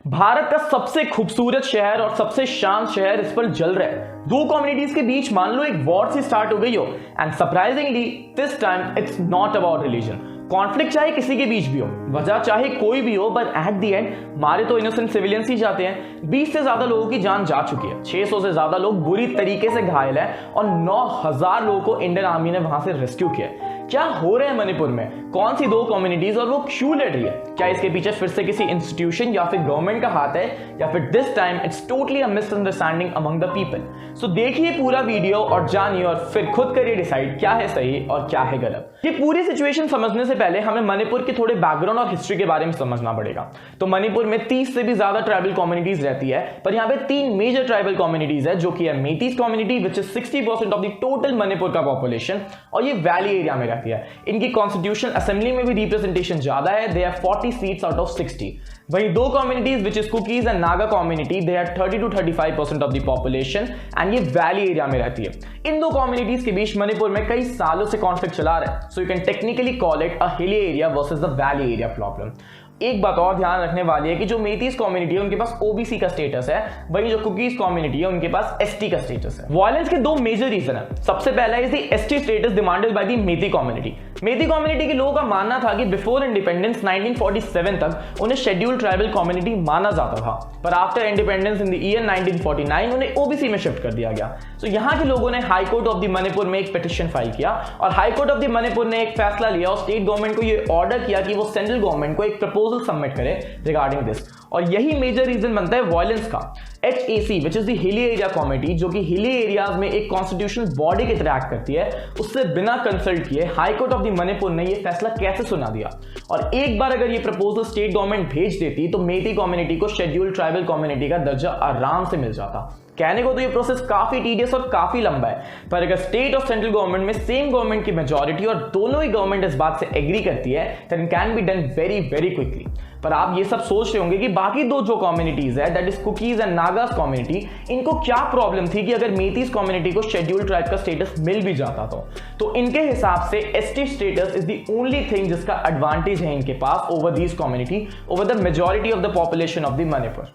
भारत का सबसे खूबसूरत शहर और सबसे शांत शहर इस पर जल रहा है। दो कम्युनिटीज के बीच मान लो एक वॉर सी स्टार्ट हो गई हो and surprisingly this time it's not about religion. Conflict चाहे किसी के बीच भी हो, वजह चाहे कोई भी हो, बट एट द एंड मारे तो इनोसेंट सिविलियंस ही जाते हैं। 20 से ज्यादा लोगों की जान जा चुकी है, 600 से ज्यादा लोग बुरी तरीके से घायल हैं और 9000 लोगों को इंडियन आर्मी ने वहां से रेस्क्यू किया। क्या हो रहा है मणिपुर में? कौन सी दो कम्युनिटीज और वो क्यों लड़ रही है? क्या इसके पीछे फिर से किसी इंस्टीट्यूशन या फिर गवर्नमेंट का हाथ है, या फिर this time it's totally a misunderstanding among the people? सो देखिए पूरा वीडियो और जानिए और फिर खुद करिए डिसाइड क्या है सही और क्या है गलत। ये पूरी सिचुएशन समझने से पहले हमें मणिपुर के थोड़े बैकग्राउंड और हिस्ट्री के बारे में समझना पड़ेगा। तो मणिपुर में 30 से भी ज्यादा ट्राइबल कम्युनिटीज रहती है, पर यहाँ पे 3 मेजर ट्राइबल कम्युनिटीज है, जो कि है Meiteis community which is 60% of the total Manipur का पॉपुलेशन, और ये वैली एरिया में रहती है। इनकी कॉन्स्टिट्यूशन असेंबली में भी रिप्रेजेंटेशन ज्यादा है, they have 40 seats out of 60। वहीं दो communities which is Kukis and Naga community, they have 30 to 35% of the population and ये वैली एरिया में रहती है। इन दो कम्युनिटीज के बीच मणिपुर में कई सालों से कॉन्फ्लिक्ट चला रहा है, so you can technically call it a hilly area versus the valley area problem. एक बात और ध्यान रखने वाली है कि जो मेतीस कम्युनिटी है उनके पास ओबीसी का स्टेटस है, वहीं जो कुकीज कम्युनिटी है उनके पास एसटी का स्टेटस है। वायलेंस के दो मेजर रीजन है। सबसे पहला is the ST status demanded by the Meitei community. Meitei community के लोगों का मानना था कि बिफोर इंडिपेंडेंस 1947 तक उन्हें शेड्यूल्ड ट्राइबल कम्युनिटी माना जाता था, पर after independence in the year 1949 उन्हें ओबीसी में शिफ्ट कर दिया गया। तो यहाँ के लोगों ने high court of the Manipur में एक पिटिशन फाइल किया और high court of the Manipur ने एक फैसला लिया और स्टेट गवर्नमेंट को ये ऑर्डर किया कि वो सेंट्रल गवर्नमेंट को एक प्रपोजल सबमिट करे रिगार्डिंग दिस। और यही मेजर रीजन बनता है वायलेंस का। HAC which is the hilly area committee, जो कि हिली एरियाज में एक कॉन्स्टिट्यूशनल बॉडी की तरह एक्ट करती है, उससे बिना कंसल्ट किए high court of the Manipur ने ये फैसला कैसे सुना दिया। और एक बार अगर ये प्रपोजल स्टेट गवर्नमेंट भेज देती तो मेती कम्युनिटी को शेड्यूल्ड ट्राइबल कम्युनिटी का दर्जा आराम से मिल जाता। कहने को तो ये प्रोसेस काफी टीडियस और काफी लंबा है, पर अगर स्टेट और सेंट्रल गवर्नमेंट में सेम गवर्नमेंट की मेजॉरिटी और दोनों ही गवर्नमेंट इस बात से एग्री करती है, then can be done very very quickly. पर आप ये सब सोच रहे होंगे कि बाकी दो जो कम्युनिटीज है, that is Kukis and Nagas community, इनको क्या प्रॉब्लम थी कि अगर मेतीस कम्युनिटी को शेड्यूल्ड ट्राइब का स्टेटस मिल भी जाता तो इनके हिसाब से ST status is the only thing जिसका एडवांटेज है इनके पास over these community, over the majority of the population of the Manipur.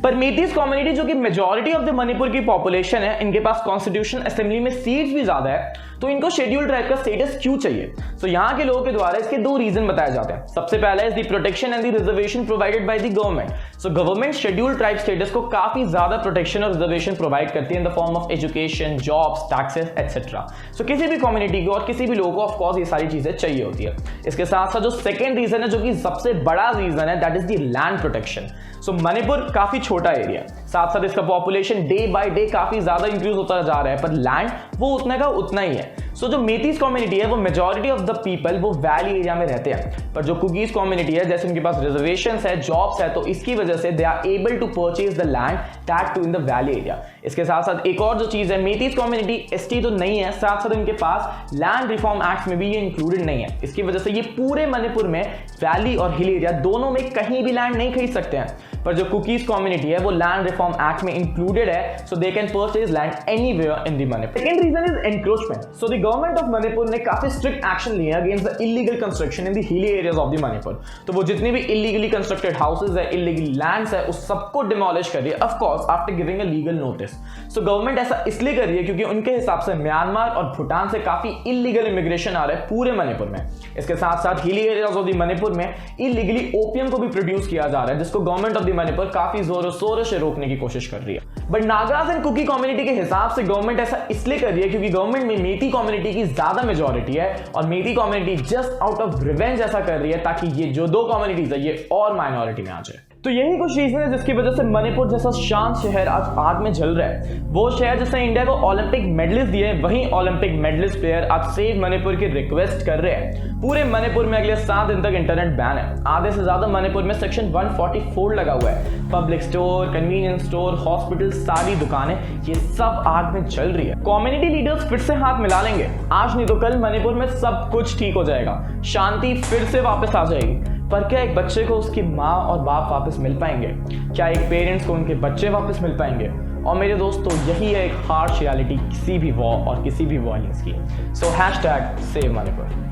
पर मेतीस कम्युनिटी जो कि मेजॉरिटी ऑफ द मणिपुर की पॉपुलेशन है, इनके पास कॉन्स्टिट्यूशन असेंबली में सीट्स भी ज्यादा है, तो इनको शेड्यूल्ड ट्राइब का स्टेटस क्यों चाहिए? तो यहाँ के लोगों के द्वारा इसके दो रीजन बताए जाते हैं। सबसे पहला is the protection and the reservation provided by the government. So government scheduled tribe status को काफी ज्यादा प्रोटेक्शन और रिजर्वेशन प्रोवाइड करती है in the form of education, jobs, taxes etcetera. So किसी भी कम्युनिटी को और किसी भी लोगों को ऑफकोर्स ये सारी चीजें चाहिए होती है। इसके साथ साथ जो सेकेंड रीजन है, जो कि सबसे बड़ा रीजन है, that is the land protection. So Manipur काफी छोटा एरिया, साथ साथ इसका पॉपुलेशन डे बाय डे काफी ज्यादा इंक्रीज होता जा रहा है, पर लैंड वो उतने का उतना ही है। सो जो मेतीस कम्युनिटी है वो मेजॉरिटी ऑफ द पीपल वो वैली एरिया में रहते हैं, पर जो कुकीज कम्युनिटी है, जैसे उनके पास रिजर्वेशंस है, जॉब्स है, तो इसकी वजह से they are able to purchase the land that too in the valley area. इसके साथ साथ एक और जो चीज है, मेतीस कम्युनिटी एसटी तो नहीं है, साथ साथ उनके पास लैंड रिफॉर्म एक्ट में भी ये इंक्लूडेड नहीं है। इसकी वजह से ये पूरे मणिपुर में वैली और हिल एरिया दोनों में कहीं भी लैंड नहीं खरीद सकते हैं। पर जो कुकीज कम्युनिटी है वो लैंड रिफॉर्म एक्ट में इंक्लूडेड है, so they can purchase land anywhere in the Manipur. Second reason is encroachment. So the government of Manipur ने काफी स्ट्रिक्ट एक्शन लिया against the illegal construction in the hilly areas of the Manipur. तो वो जितनी भी illegally constructed houses है, illegal lands है, उस सबको डिमोलिश कर रही है, of course after giving a legal notice. So government ऐसा इसलिए कर रही है क्योंकि उनके हिसाब से म्यांमार और भूटान से काफी इलीगल इमिग्रेशन आ रहा है पूरे मणिपुर में। इसके साथ साथ हिली एरियाज ऑफ द मणिपुर में इलीगली ओपियम को भी प्रोड्यूस किया जा रहा है, जिसको गवर्नमेंट ऑफ द मणिपुर काफी जोरों शोरों से रोकने की कोशिश कर रही है। But Nagas and Kuki community के हिसाब से गवर्नमेंट ऐसा इसलिए कर रही है क्योंकि गवर्नमेंट में मेती कम्युनिटी की ज्यादा मेजॉरिटी है और Meitei community just out of revenge ऐसा कर रही है ताकि ये जो दो कम्युनिटीज है ये और माइनॉरिटी में आ जाए। तो यही कुछ रीजन है जिसकी वजह से मणिपुर जैसा शांत शहर आज आग में जल रहा है। वो शहर जिसने इंडिया को ओलंपिक मेडलिस्ट दिए, वहीं ओलंपिक मेडलिस्ट प्लेयर आज सेव मणिपुर की रिक्वेस्ट कर रहे हैं। पूरे मणिपुर में अगले 7 दिन तक इंटरनेट बैन है। आधे से ज्यादा मणिपुर में सेक्शन 144 लगा हुआ है। Public store, convenience store, hospital, सारी दुकानें ये सब आग में जल रही है। कम्युनिटी लीडर्स फिर से हाथ मिला लेंगे, आज नहीं तो कल मणिपुर में सब कुछ ठीक हो जाएगा, शांति फिर से वापस आ जाएगी। पर क्या एक बच्चे को उसकी माँ और बाप वापस मिल पाएंगे? क्या एक पेरेंट्स को उनके बच्चे वापस मिल पाएंगे? और मेरे दोस्तों यही है एक हार्श रियलिटी किसी भी वॉर और किसी भी वायलेंस की। सो #SaveManipur।